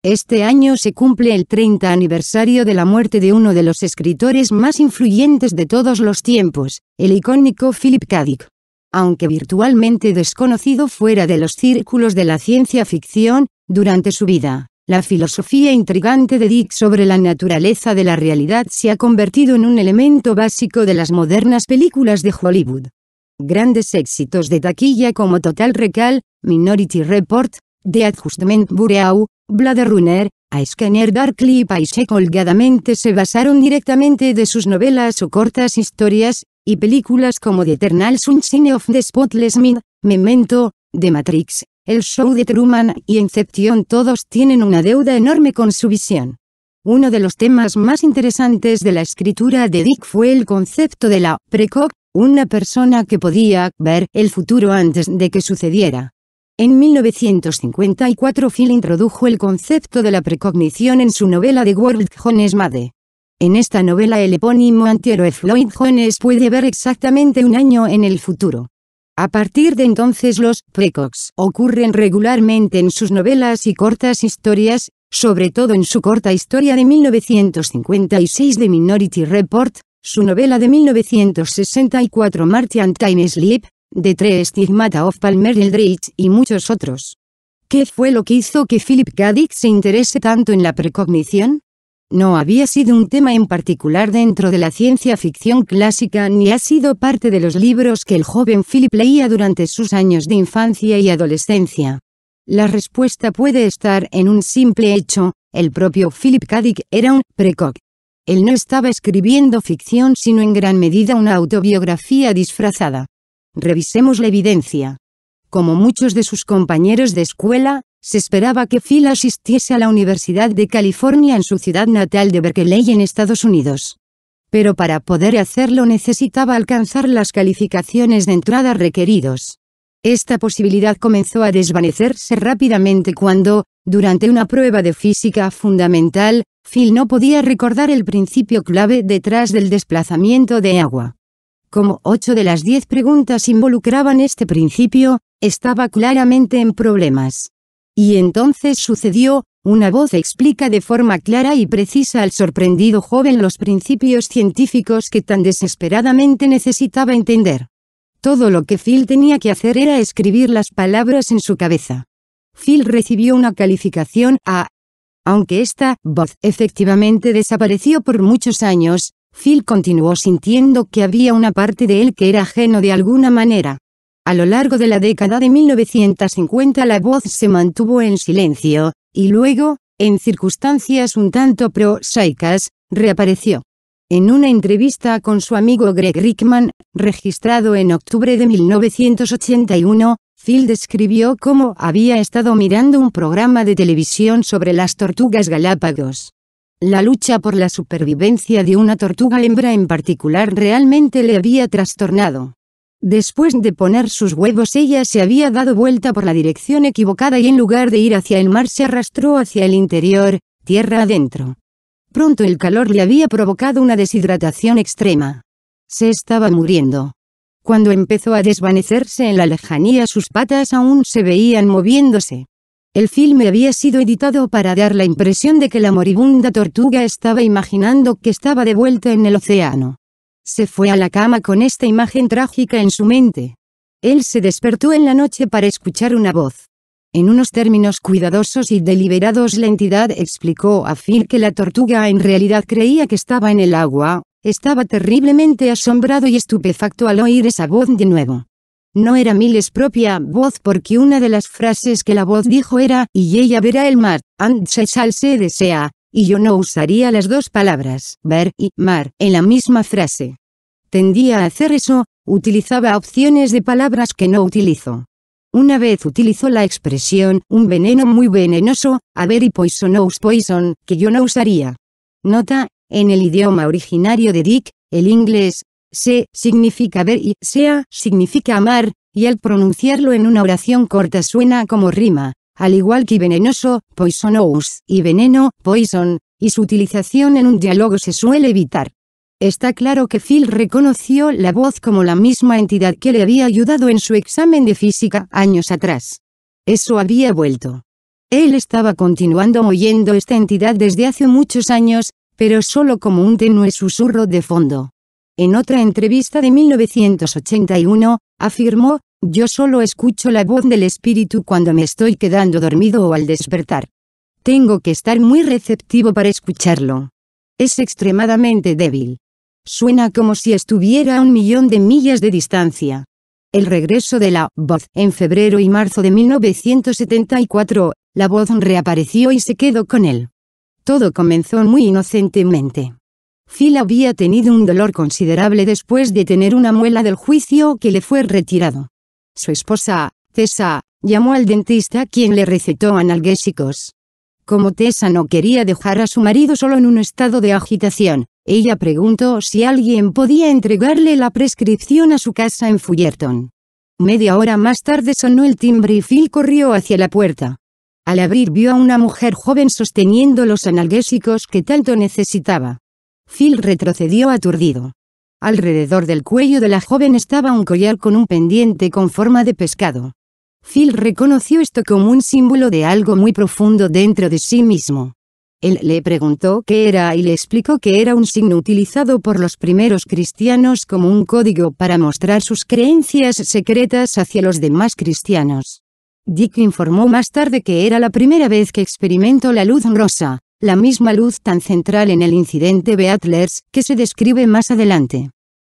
Este año se cumple el 30 aniversario de la muerte de uno de los escritores más influyentes de todos los tiempos, el icónico Philip K. Dick. Aunque virtualmente desconocido fuera de los círculos de la ciencia ficción, durante su vida, la filosofía intrigante de Dick sobre la naturaleza de la realidad se ha convertido en un elemento básico de las modernas películas de Hollywood. Grandes éxitos de taquilla como Total Recall, Minority Report, The Adjustment Bureau, Blade Runner, A Scanner Darkly y Paycheck holgadamente se basaron directamente de sus novelas o cortas historias, y películas como The Eternal Sunshine of the Spotless Mind, Memento, The Matrix, El Show de Truman y Inception todos tienen una deuda enorme con su visión. Uno de los temas más interesantes de la escritura de Dick fue el concepto de la precog, una persona que podía ver el futuro antes de que sucediera. En 1954 Phil introdujo el concepto de la precognición en su novela The World Jones Made. En esta novela el epónimo antihéroe Floyd Jones puede ver exactamente un año en el futuro. A partir de entonces los precogs ocurren regularmente en sus novelas y cortas historias, sobre todo en su corta historia de 1956 de Minority Report, su novela de 1964 Martian Time Sleep, The True Stigmata of Palmer Eldritch y muchos otros. ¿Qué fue lo que hizo que Philip K. Dick se interese tanto en la precognición? No había sido un tema en particular dentro de la ciencia ficción clásica ni ha sido parte de los libros que el joven Philip leía durante sus años de infancia y adolescencia. La respuesta puede estar en un simple hecho: el propio Philip K. Dick era un precog. Él no estaba escribiendo ficción sino en gran medida una autobiografía disfrazada. Revisemos la evidencia. Como muchos de sus compañeros de escuela, se esperaba que Phil asistiese a la Universidad de California en su ciudad natal de Berkeley en Estados Unidos. Pero para poder hacerlo necesitaba alcanzar las calificaciones de entrada requeridos. Esta posibilidad comenzó a desvanecerse rápidamente cuando, durante una prueba de física fundamental, Phil no podía recordar el principio clave detrás del desplazamiento de agua. Como 8 de las 10 preguntas involucraban este principio, estaba claramente en problemas. Y entonces sucedió, una voz explica de forma clara y precisa al sorprendido joven los principios científicos que tan desesperadamente necesitaba entender. Todo lo que Phil tenía que hacer era escribir las palabras en su cabeza. Phil recibió una calificación A. Aunque esta voz efectivamente desapareció por muchos años, Phil continuó sintiendo que había una parte de él que era ajeno de alguna manera. A lo largo de la década de 1950 la voz se mantuvo en silencio, y luego, en circunstancias un tanto prosaicas, reapareció. En una entrevista con su amigo Greg Rickman, registrado en octubre de 1981, Phil describió cómo había estado mirando un programa de televisión sobre las tortugas Galápagos. La lucha por la supervivencia de una tortuga hembra en particular realmente le había trastornado. Después de poner sus huevos ella se había dado vuelta por la dirección equivocada y en lugar de ir hacia el mar se arrastró hacia el interior, tierra adentro. Pronto el calor le había provocado una deshidratación extrema. Se estaba muriendo. Cuando empezó a desvanecerse en la lejanía sus patas aún se veían moviéndose. El filme había sido editado para dar la impresión de que la moribunda tortuga estaba imaginando que estaba de vuelta en el océano. Se fue a la cama con esta imagen trágica en su mente. Él se despertó en la noche para escuchar una voz. En unos términos cuidadosos y deliberados la entidad explicó a Phil que la tortuga en realidad creía que estaba en el agua. Estaba terriblemente asombrado y estupefacto al oír esa voz de nuevo. No era Miles' propia voz porque una de las frases que la voz dijo era «y ella verá el mar, and she shall see the sea», y yo no usaría las dos palabras «ver» y «mar» en la misma frase. Tendía a hacer eso, utilizaba opciones de palabras que no utilizo. Una vez utilizó la expresión «un veneno muy venenoso», «a very poisonous poison», que yo no usaría. Nota, en el idioma originario de Dick, el inglés, se significa ver y sea significa amar, y al pronunciarlo en una oración corta suena como rima, al igual que venenoso, poisonous, y veneno, poison, y su utilización en un diálogo se suele evitar. Está claro que Phil reconoció la voz como la misma entidad que le había ayudado en su examen de física años atrás. Eso había vuelto. Él estaba continuando oyendo esta entidad desde hace muchos años, pero solo como un tenue susurro de fondo. En otra entrevista de 1981, afirmó: «Yo solo escucho la voz del espíritu cuando me estoy quedando dormido o al despertar. Tengo que estar muy receptivo para escucharlo. Es extremadamente débil. Suena como si estuviera a 1.000.000 de millas de distancia». El regreso de la voz. En febrero y marzo de 1974, la voz reapareció y se quedó con él. Todo comenzó muy inocentemente. Phil había tenido un dolor considerable después de tener una muela del juicio que le fue retirado. Su esposa, Tessa, llamó al dentista, quien le recetó analgésicos. Como Tessa no quería dejar a su marido solo en un estado de agitación, ella preguntó si alguien podía entregarle la prescripción a su casa en Fullerton. Media hora más tarde sonó el timbre y Phil corrió hacia la puerta. Al abrir vio a una mujer joven sosteniendo los analgésicos que tanto necesitaba. Phil retrocedió aturdido. Alrededor del cuello de la joven estaba un collar con un pendiente con forma de pescado. Phil reconoció esto como un símbolo de algo muy profundo dentro de sí mismo. Él le preguntó qué era y le explicó que era un signo utilizado por los primeros cristianos como un código para mostrar sus creencias secretas hacia los demás cristianos. Dick informó más tarde que era la primera vez que experimentó la luz rosa, la misma luz tan central en el incidente Beatlers, que se describe más adelante.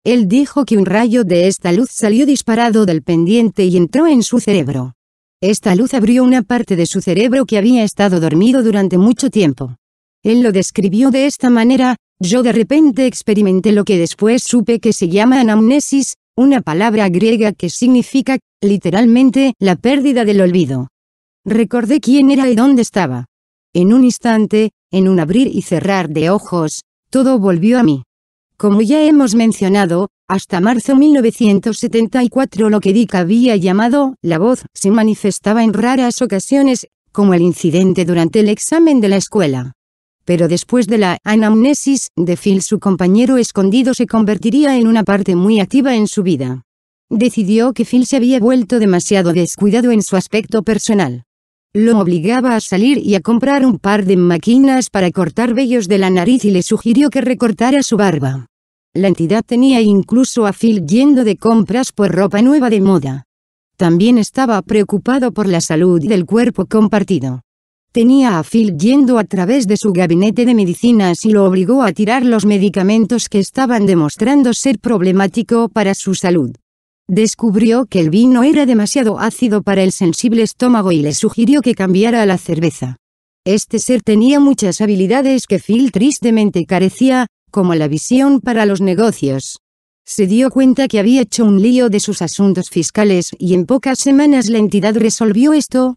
Él dijo que un rayo de esta luz salió disparado del pendiente y entró en su cerebro. Esta luz abrió una parte de su cerebro que había estado dormido durante mucho tiempo. Él lo describió de esta manera: «Yo de repente experimenté lo que después supe que se llama anamnesis, una palabra griega que significa, literalmente, la pérdida del olvido. Recordé quién era y dónde estaba. En un instante, en un abrir y cerrar de ojos, todo volvió a mí». Como ya hemos mencionado, hasta marzo 1974 lo que Dick había llamado la voz se manifestaba en raras ocasiones, como el incidente durante el examen de la escuela. Pero después de la anamnesis de Phil, su compañero escondido se convertiría en una parte muy activa en su vida. Decidió que Phil se había vuelto demasiado descuidado en su aspecto personal. Lo obligaba a salir y a comprar un par de máquinas para cortar vellos de la nariz y le sugirió que recortara su barba. La entidad tenía incluso a Phil yendo de compras por ropa nueva de moda. También estaba preocupado por la salud del cuerpo compartido. Tenía a Phil yendo a través de su gabinete de medicinas y lo obligó a tirar los medicamentos que estaban demostrando ser problemático para su salud. Descubrió que el vino era demasiado ácido para el sensible estómago y le sugirió que cambiara a la cerveza. Este ser tenía muchas habilidades que Phil tristemente carecía, como la visión para los negocios. Se dio cuenta que había hecho un lío de sus asuntos fiscales y en pocas semanas la entidad resolvió esto.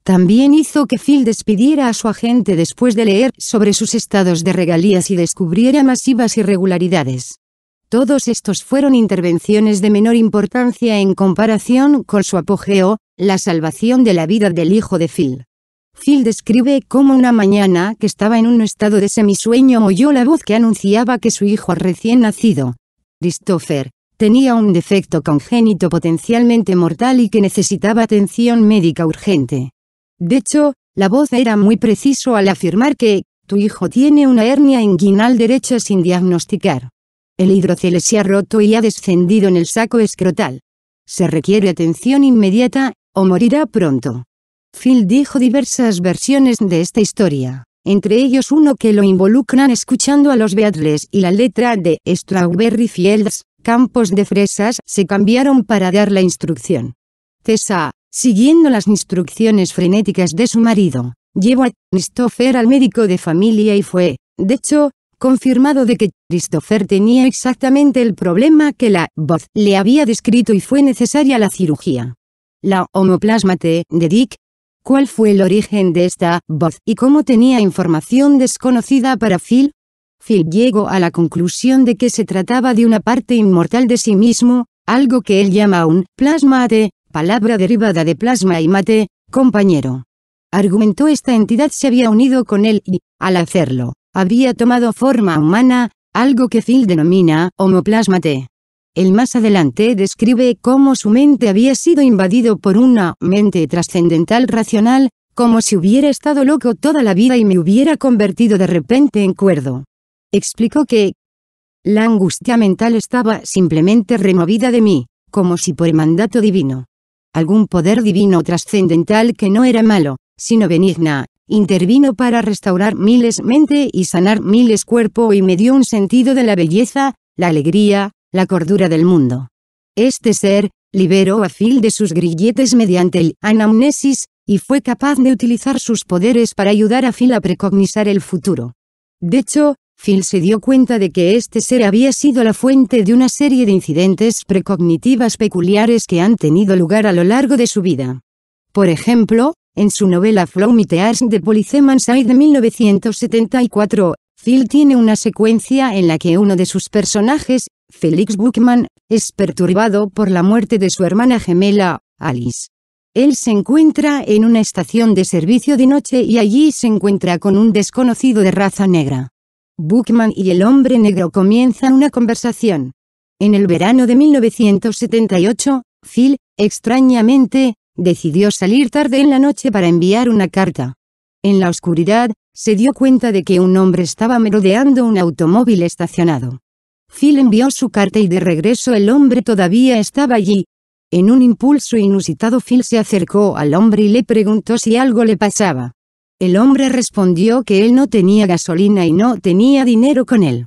También hizo que Phil despidiera a su agente después de leer sobre sus estados de regalías y descubriera masivas irregularidades. Todos estos fueron intervenciones de menor importancia en comparación con su apogeo, la salvación de la vida del hijo de Phil. Phil describe cómo una mañana que estaba en un estado de semisueño oyó la voz que anunciaba que su hijo recién nacido, Christopher, tenía un defecto congénito potencialmente mortal y que necesitaba atención médica urgente. De hecho, la voz era muy preciso al afirmar que, «Tu hijo tiene una hernia inguinal derecha sin diagnosticar. El hidrocele se ha roto y ha descendido en el saco escrotal. Se requiere atención inmediata, o morirá pronto». Phil dijo diversas versiones de esta historia, entre ellos uno que lo involucran escuchando a los Beatles y la letra de «Strawberry Fields, campos de fresas» se cambiaron para dar la instrucción. Tessa, siguiendo las instrucciones frenéticas de su marido, llevó a Christopher al médico de familia y fue, de hecho, confirmado de que Christopher tenía exactamente el problema que la voz le había descrito y fue necesaria la cirugía. La homoplasmate de Dick. ¿Cuál fue el origen de esta voz y cómo tenía información desconocida para Phil? Phil llegó a la conclusión de que se trataba de una parte inmortal de sí mismo, algo que él llama un plasmate, palabra derivada de plasma y mate, compañero. Argumentó esta entidad se había unido con él y, al hacerlo, habría tomado forma humana, algo que Phil denomina homoplasmate. Él más adelante describe cómo su mente había sido invadido por una mente trascendental racional, como si hubiera estado loco toda la vida y me hubiera convertido de repente en cuerdo. Explicó que la angustia mental estaba simplemente removida de mí, como si por mandato divino. Algún poder divino trascendental que no era malo, sino benigna, intervino para restaurar miles mente y sanar miles cuerpo y me dio un sentido de la belleza, la alegría, la cordura del mundo. Este ser liberó a Phil de sus grilletes mediante el anamnesis, y fue capaz de utilizar sus poderes para ayudar a Phil a precognizar el futuro. De hecho, Phil se dio cuenta de que este ser había sido la fuente de una serie de incidentes precognitivas peculiares que han tenido lugar a lo largo de su vida. Por ejemplo, en su novela Flow Meteors de Polyphemus Side de 1974, Phil tiene una secuencia en la que uno de sus personajes, Felix Buckman, es perturbado por la muerte de su hermana gemela, Alice. Él se encuentra en una estación de servicio de noche y allí se encuentra con un desconocido de raza negra. Buckman y el hombre negro comienzan una conversación. En el verano de 1978, Phil, extrañamente, decidió salir tarde en la noche para enviar una carta. En la oscuridad, se dio cuenta de que un hombre estaba merodeando un automóvil estacionado. Phil envió su carta y de regreso el hombre todavía estaba allí. En un impulso inusitado Phil se acercó al hombre y le preguntó si algo le pasaba. El hombre respondió que él no tenía gasolina y no tenía dinero con él.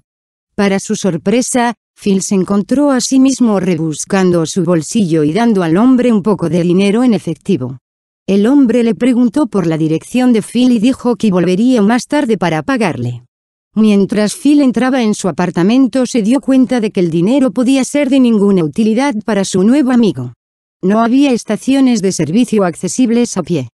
Para su sorpresa, Phil se encontró a sí mismo rebuscando su bolsillo y dando al hombre un poco de dinero en efectivo. El hombre le preguntó por la dirección de Phil y dijo que volvería más tarde para pagarle. Mientras Phil entraba en su apartamento se dio cuenta de que el dinero podía ser de ninguna utilidad para su nuevo amigo. No había estaciones de servicio accesibles a pie.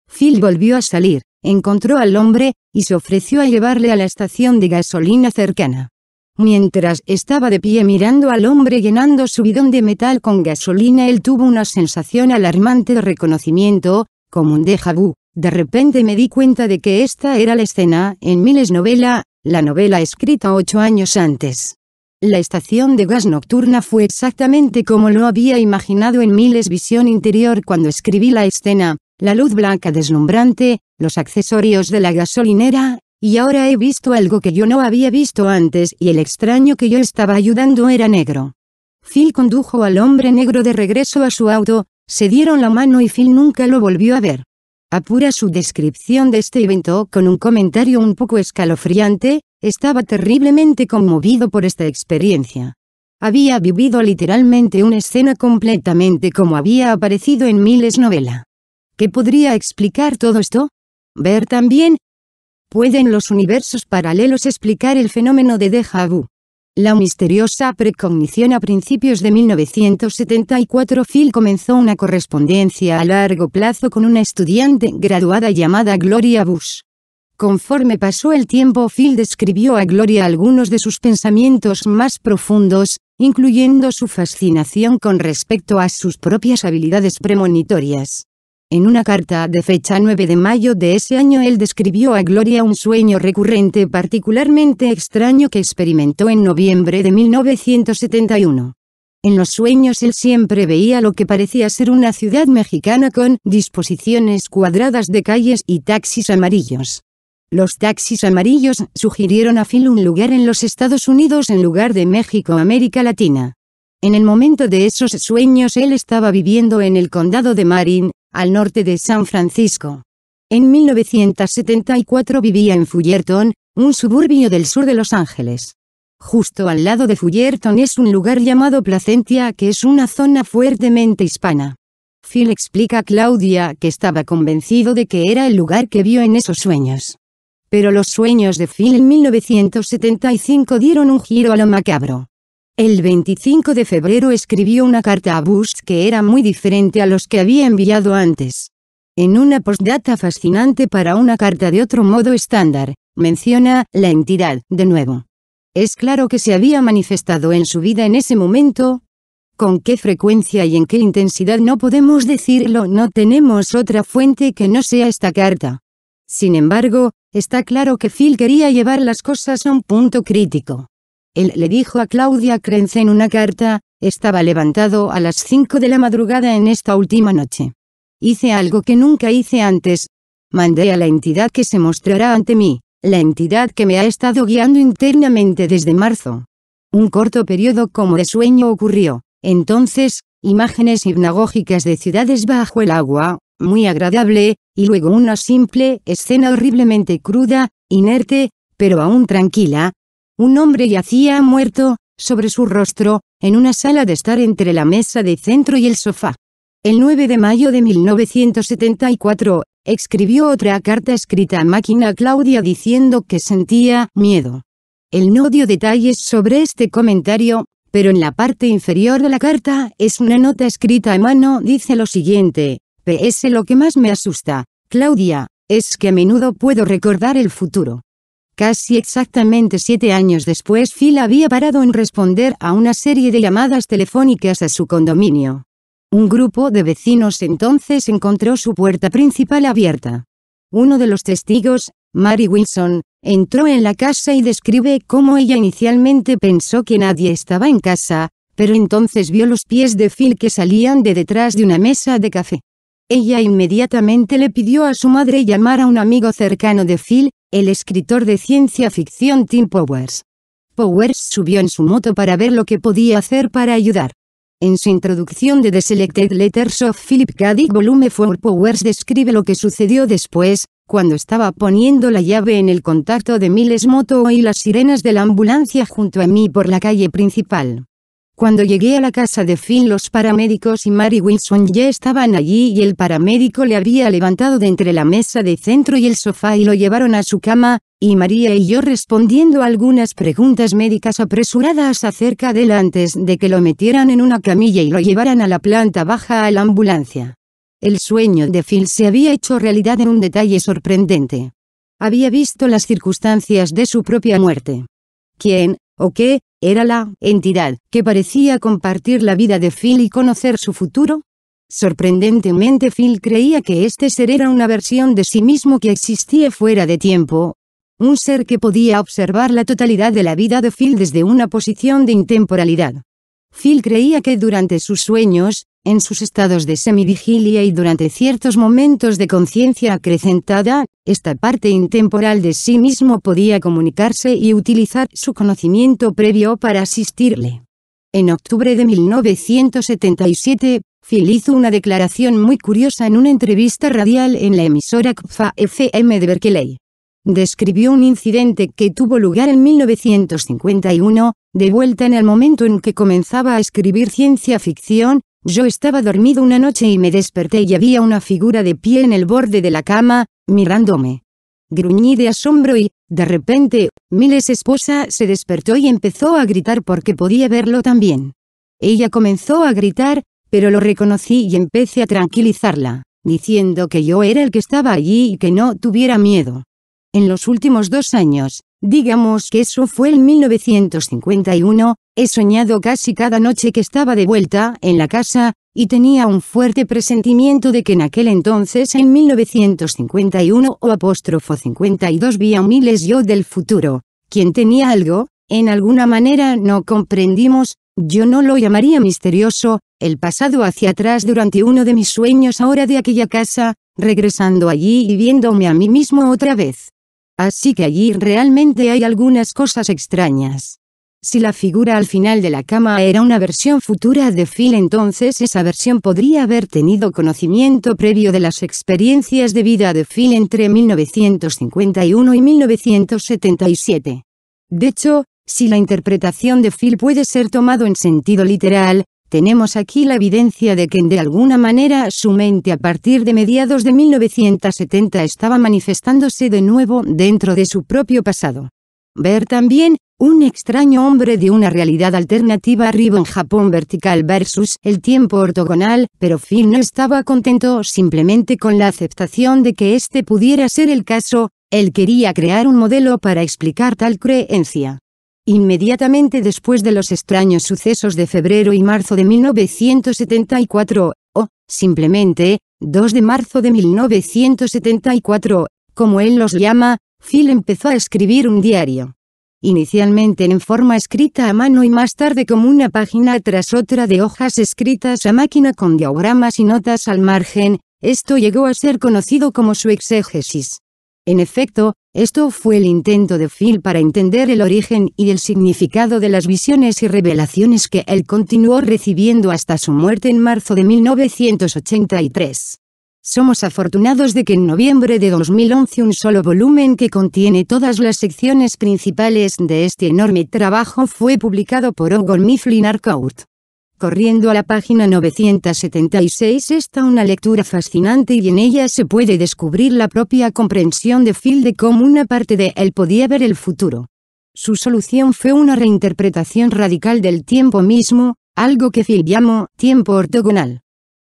Phil volvió a salir, encontró al hombre, y se ofreció a llevarle a la estación de gasolina cercana. Mientras estaba de pie mirando al hombre llenando su bidón de metal con gasolina, él tuvo una sensación alarmante de reconocimiento, como un déjà vu. De repente me di cuenta de que esta era la escena en Miles novela, la novela escrita 8 años antes. La estación de gas nocturna fue exactamente como lo había imaginado en Miles' visión interior cuando escribí la escena, la luz blanca deslumbrante, los accesorios de la gasolinera, y ahora he visto algo que yo no había visto antes y el extraño que yo estaba ayudando era negro. Phil condujo al hombre negro de regreso a su auto, se dieron la mano y Phil nunca lo volvió a ver. Apura su descripción de este evento con un comentario un poco escalofriante: estaba terriblemente conmovido por esta experiencia. Había vivido literalmente una escena completamente como había aparecido en Miles' novela. ¿Qué podría explicar todo esto? Ver también. ¿Pueden los universos paralelos explicar el fenómeno de déjà vu? La misteriosa precognición. A principios de 1974 Phil comenzó una correspondencia a largo plazo con una estudiante graduada llamada Gloria Bush. Conforme pasó el tiempo, Phil describió a Gloria algunos de sus pensamientos más profundos, incluyendo su fascinación con respecto a sus propias habilidades premonitorias. En una carta de fecha 9 de mayo de ese año él describió a Gloria un sueño recurrente particularmente extraño que experimentó en noviembre de 1971. En los sueños él siempre veía lo que parecía ser una ciudad mexicana con disposiciones cuadradas de calles y taxis amarillos. Los taxis amarillos sugirieron a Phil un lugar en los Estados Unidos en lugar de México, América Latina. En el momento de esos sueños él estaba viviendo en el condado de Marin, al norte de San Francisco. En 1974 vivía en Fullerton, un suburbio del sur de Los Ángeles. Justo al lado de Fullerton es un lugar llamado Placentia, que es una zona fuertemente hispana. Phil explica a Claudia que estaba convencido de que era el lugar que vio en esos sueños. Pero los sueños de Phil en 1975 dieron un giro a lo macabro. El 25 de febrero escribió una carta a Bush que era muy diferente a los que había enviado antes. En una postdata fascinante para una carta de otro modo estándar, menciona la entidad de nuevo. Es claro que se había manifestado en su vida en ese momento. ¿Con qué frecuencia y en qué intensidad? No podemos decirlo, no tenemos otra fuente que no sea esta carta. Sin embargo, está claro que Phil quería llevar las cosas a un punto crítico. Él le dijo a Claudia Krenz en una carta: estaba levantado a las 5 de la madrugada en esta última noche. Hice algo que nunca hice antes. mandé a la entidad que se mostrará ante mí, la entidad que me ha estado guiando internamente desde marzo. Un corto periodo como de sueño ocurrió. Entonces, imágenes hipnagógicas de ciudades bajo el agua, muy agradable, y luego una simple escena horriblemente cruda, inerte, pero aún tranquila. Un hombre yacía muerto, sobre su rostro, en una sala de estar entre la mesa de centro y el sofá. El 9 de mayo de 1974, escribió otra carta escrita a máquina a Claudia diciendo que sentía miedo. Él no dio detalles sobre este comentario, pero en la parte inferior de la carta es una nota escrita a mano, dice lo siguiente: PS, lo que más me asusta, Claudia, es que a menudo puedo recordar el futuro. Casi exactamente 7 años después, Phil había parado en responder a una serie de llamadas telefónicas a su condominio. Un grupo de vecinos entonces encontró su puerta principal abierta. Uno de los testigos, Mary Wilson, entró en la casa y describe cómo ella inicialmente pensó que nadie estaba en casa, pero entonces vio los pies de Phil que salían de detrás de una mesa de café. Ella inmediatamente le pidió a su madre llamar a un amigo cercano de Phil, el escritor de ciencia ficción Tim Powers. Powers subió en su moto para ver lo que podía hacer para ayudar. En su introducción de The Selected Letters of Philip K. Dick Volume 4, Powers describe lo que sucedió después, cuando estaba poniendo la llave en el contacto de Miles Moto, oí las sirenas de la ambulancia junto a mí por la calle principal. Cuando llegué a la casa de Phil, los paramédicos y Mary Wilson ya estaban allí y el paramédico le había levantado de entre la mesa de centro y el sofá y lo llevaron a su cama, y María y yo respondiendo a algunas preguntas médicas apresuradas acerca de él antes de que lo metieran en una camilla y lo llevaran a la planta baja a la ambulancia. El sueño de Phil se había hecho realidad en un detalle sorprendente. Había visto las circunstancias de su propia muerte. ¿Quién, o qué, era la entidad que parecía compartir la vida de Phil y conocer su futuro? Sorprendentemente, Phil creía que este ser era una versión de sí mismo que existía fuera de tiempo. Un ser que podía observar la totalidad de la vida de Phil desde una posición de intemporalidad. Phil creía que durante sus sueños, en sus estados de semivigilia y durante ciertos momentos de conciencia acrecentada, esta parte intemporal de sí mismo podía comunicarse y utilizar su conocimiento previo para asistirle. En octubre de 1977, Phil hizo una declaración muy curiosa en una entrevista radial en la emisora KFA FM de Berkeley. Describió un incidente que tuvo lugar en 1951, de vuelta en el momento en que comenzaba a escribir ciencia ficción. Yo estaba dormido una noche y me desperté y había una figura de pie en el borde de la cama, mirándome. Gruñí de asombro y, de repente, Miles' esposa se despertó y empezó a gritar porque podía verlo también. Ella comenzó a gritar, pero lo reconocí y empecé a tranquilizarla, diciendo que yo era el que estaba allí y que no tuviera miedo. En los últimos 2 años, digamos que eso fue en 1951, he soñado casi cada noche que estaba de vuelta en la casa, y tenía un fuerte presentimiento de que en aquel entonces, en 1951 o '52, vi a Miles yo del futuro, quien tenía algo, en alguna manera no comprendimos, yo no lo llamaría misterioso, el pasado hacia atrás durante uno de mis sueños ahora de aquella casa, regresando allí y viéndome a mí mismo otra vez. Así que allí realmente hay algunas cosas extrañas. Si la figura al final de la cama era una versión futura de Phil, entonces esa versión podría haber tenido conocimiento previo de las experiencias de vida de Phil entre 1951 y 1977. De hecho, si la interpretación de Phil puede ser tomado en sentido literal, tenemos aquí la evidencia de que de alguna manera su mente a partir de mediados de 1970 estaba manifestándose de nuevo dentro de su propio pasado. Ver también, un extraño hombre de una realidad alternativa arriba en Japón vertical versus el tiempo ortogonal, pero Phil no estaba contento simplemente con la aceptación de que este pudiera ser el caso, él quería crear un modelo para explicar tal creencia. Inmediatamente después de los extraños sucesos de febrero y marzo de 1974, o, simplemente, 2 de marzo de 1974, como él los llama, Phil empezó a escribir un diario. Inicialmente en forma escrita a mano y más tarde como una página tras otra de hojas escritas a máquina con diagramas y notas al margen, esto llegó a ser conocido como su exégesis. En efecto, esto fue el intento de Phil para entender el origen y el significado de las visiones y revelaciones que él continuó recibiendo hasta su muerte en marzo de 1983. Somos afortunados de que en noviembre de 2011 un solo volumen que contiene todas las secciones principales de este enorme trabajo fue publicado por Ogon Mifflin Harcourt. Corriendo a la página 976 está una lectura fascinante y en ella se puede descubrir la propia comprensión de Phil de cómo una parte de él podía ver el futuro. Su solución fue una reinterpretación radical del tiempo mismo, algo que Phil llamó tiempo ortogonal.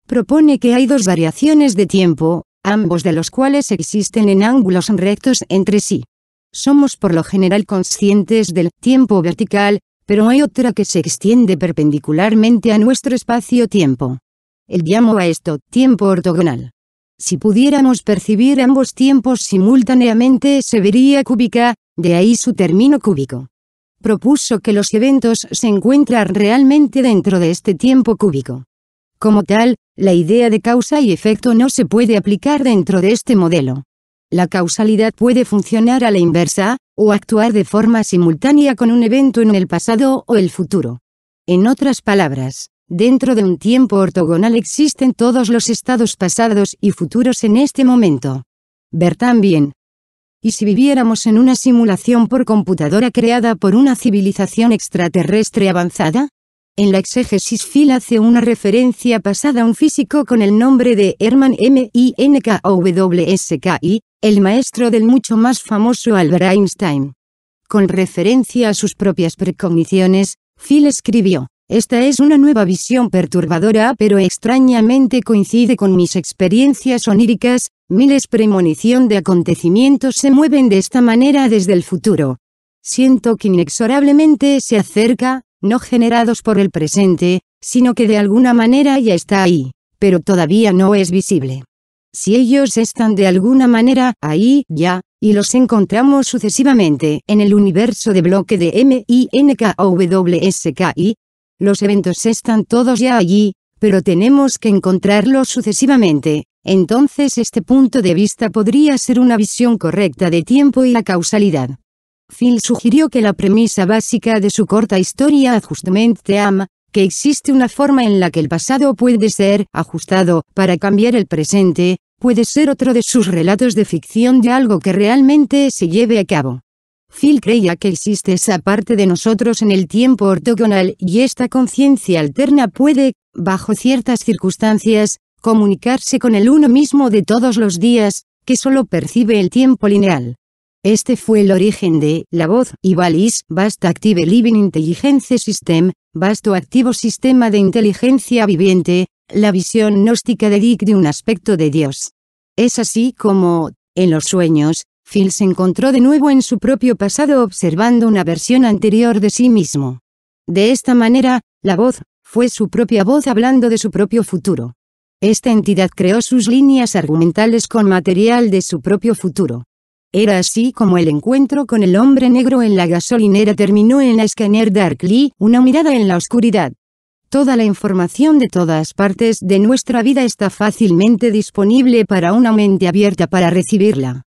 Propone que hay dos variaciones de tiempo, ambos de los cuales existen en ángulos rectos entre sí. Somos por lo general conscientes del tiempo vertical, pero hay otra que se extiende perpendicularmente a nuestro espacio-tiempo. Él llamó a esto tiempo ortogonal. Si pudiéramos percibir ambos tiempos simultáneamente se vería cúbica, de ahí su término cúbico. Propuso que los eventos se encuentran realmente dentro de este tiempo cúbico. Como tal, la idea de causa y efecto no se puede aplicar dentro de este modelo. La causalidad puede funcionar a la inversa, o actuar de forma simultánea con un evento en el pasado o el futuro. En otras palabras, dentro de un tiempo ortogonal existen todos los estados pasados y futuros en este momento. Ver también. ¿Y si viviéramos en una simulación por computadora creada por una civilización extraterrestre avanzada? En la exégesis Phil hace una referencia pasada a un físico con el nombre de Hermann Minkowski, el maestro del mucho más famoso Albert Einstein. Con referencia a sus propias precogniciones, Phil escribió: "Esta es una nueva visión perturbadora pero extrañamente coincide con mis experiencias oníricas, miles premonición de acontecimientos se mueven de esta manera desde el futuro. Siento que inexorablemente se acerca, no generados por el presente, sino que de alguna manera ya está ahí, pero todavía no es visible. Si ellos están de alguna manera ahí ya, y los encontramos sucesivamente en el universo de bloque de Minkowski, los eventos están todos ya allí, pero tenemos que encontrarlos sucesivamente, entonces este punto de vista podría ser una visión correcta de tiempo y la causalidad". Phil sugirió que la premisa básica de su corta historia Adjustment Theam, que existe una forma en la que el pasado puede ser ajustado para cambiar el presente, puede ser otro de sus relatos de ficción de algo que realmente se lleve a cabo. Phil creía que existe esa parte de nosotros en el tiempo ortogonal y esta conciencia alterna puede, bajo ciertas circunstancias, comunicarse con el uno mismo de todos los días, que solo percibe el tiempo lineal. Este fue el origen de la voz y VALIS, Vast Active Living Intelligence System, vasto activo sistema de inteligencia viviente, la visión gnóstica de Dick de un aspecto de Dios. Es así como, en los sueños, Phil se encontró de nuevo en su propio pasado observando una versión anterior de sí mismo. De esta manera, la voz, fue su propia voz hablando de su propio futuro. Esta entidad creó sus líneas argumentales con material de su propio futuro. Era así como el encuentro con el hombre negro en la gasolinera terminó en la Scanner Darkly, una mirada en la oscuridad. Toda la información de todas partes de nuestra vida está fácilmente disponible para una mente abierta para recibirla.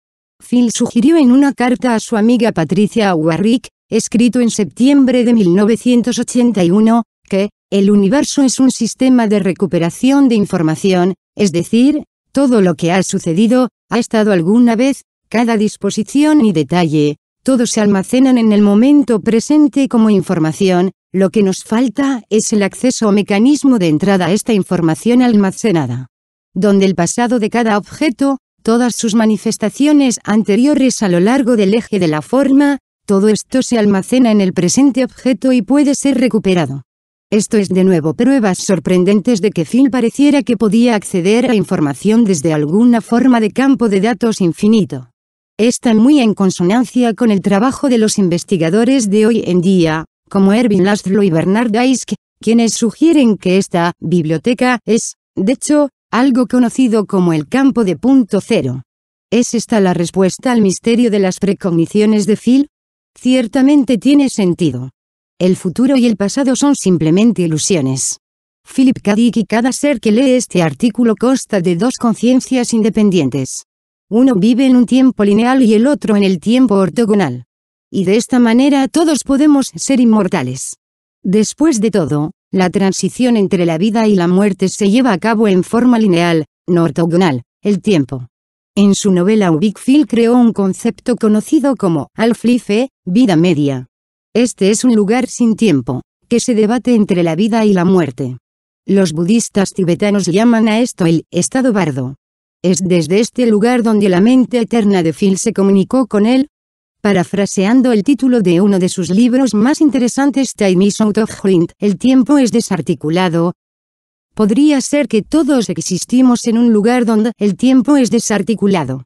Phil sugirió en una carta a su amiga Patricia Warrick, escrito en septiembre de 1981, que el universo es un sistema de recuperación de información, es decir, todo lo que ha sucedido, ha estado alguna vez, cada disposición y detalle, todo se almacenan en el momento presente como información, lo que nos falta es el acceso o mecanismo de entrada a esta información almacenada. Donde el pasado de cada objeto, todas sus manifestaciones anteriores a lo largo del eje de la forma, todo esto se almacena en el presente objeto y puede ser recuperado. Esto es de nuevo pruebas sorprendentes de que Phil pareciera que podía acceder a información desde alguna forma de campo de datos infinito. Está muy en consonancia con el trabajo de los investigadores de hoy en día, como Erwin Laszlo y Bernard Eisk, quienes sugieren que esta biblioteca es, de hecho, algo conocido como el campo de punto cero. ¿Es esta la respuesta al misterio de las precogniciones de Phil? Ciertamente tiene sentido. El futuro y el pasado son simplemente ilusiones. Philip K. Dick, y cada ser que lee este artículo consta de dos conciencias independientes. Uno vive en un tiempo lineal y el otro en el tiempo ortogonal. Y de esta manera todos podemos ser inmortales. Después de todo, la transición entre la vida y la muerte se lleva a cabo en forma lineal, no ortogonal, el tiempo. En su novela Ubiquefil creó un concepto conocido como Half-Life, vida media. Este es un lugar sin tiempo, que se debate entre la vida y la muerte. Los budistas tibetanos llaman a esto el estado bardo. Es desde este lugar donde la mente eterna de Phil se comunicó con él. Parafraseando el título de uno de sus libros más interesantes, Time is out of joint, el tiempo es desarticulado. Podría ser que todos existimos en un lugar donde el tiempo es desarticulado.